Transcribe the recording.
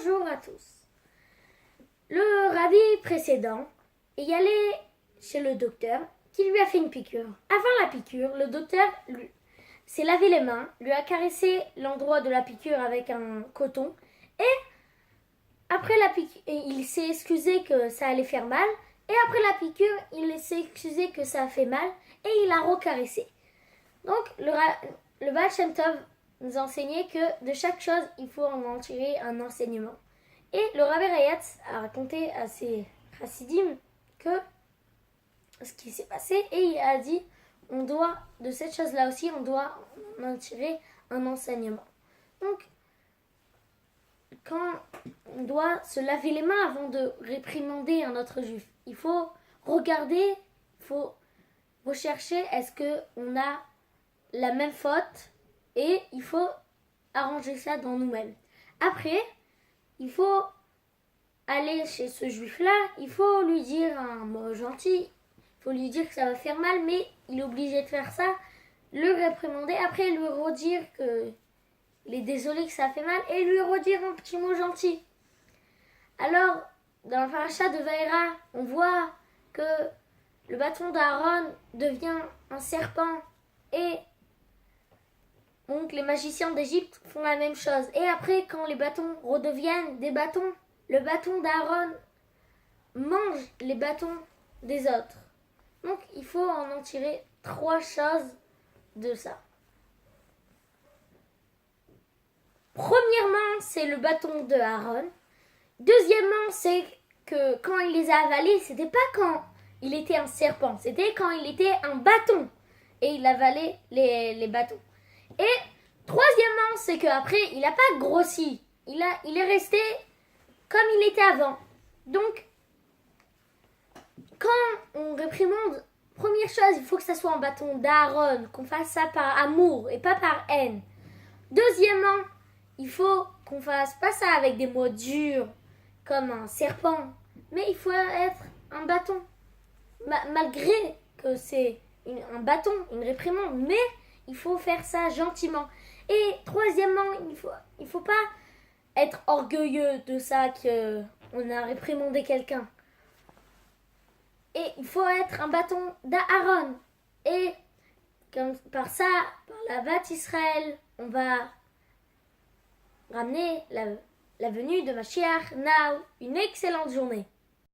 Bonjour à tous. Le rabbi précédent est allé chez le docteur qui lui a fait une piqûre. Avant la piqûre, le docteur s'est lavé les mains, lui a caressé l'endroit de la piqûre avec un coton et après la piqûre, il s'est excusé que ça allait faire mal et après la piqûre, il s'est excusé que ça a fait mal et il a recaressé. Donc le Baal Shem Tov nous a enseigné que de chaque chose, il faut en tirer un enseignement. Et le Rabbi Rayatz a raconté à ses chassidim que ce qui s'est passé et il a dit de cette chose-là aussi, on doit en tirer un enseignement. Donc, quand on doit se laver les mains avant de réprimander un autre juif, il faut regarder, il faut rechercher est-ce qu'on a la même faute et il faut arranger ça dans nous-mêmes. Après, il faut aller chez ce juif-là, il faut lui dire un mot gentil, il faut lui dire que ça va faire mal, mais il est obligé de faire ça, le réprimander, après lui redire qu'il est désolé que ça a fait mal et lui redire un petit mot gentil. Alors, dans la paracha de Vaïra, on voit que le bâton d'Aaron devient un serpent et donc les magiciens d'Égypte font la même chose. Et après, quand les bâtons redeviennent des bâtons, le bâton d'Aaron mange les bâtons des autres. Donc il faut en tirer 3 choses de ça. Premièrement, c'est le bâton de Aaron. Deuxièmement, c'est que quand il les a avalés, c'était pas quand il était un serpent, c'était quand il était un bâton et il avalait les bâtons. Et troisièmement, c'est qu'après, il n'a pas grossi. Il est resté comme il était avant. Donc, quand on réprimande, première chose, il faut que ça soit un bâton d'Aaron, qu'on fasse ça par amour et pas par haine. Deuxièmement, il faut qu'on fasse pas ça avec des mots durs, comme un serpent. Mais il faut être un bâton. Malgré que c'est un bâton, une réprimande, mais il faut faire ça gentiment. Et troisièmement, il faut pas être orgueilleux de ça qu'on a réprimandé quelqu'un. Et il faut être un bâton d'Aaron. Et par la Bat Israël, on va ramener la venue de Mashiach. Now, une excellente journée.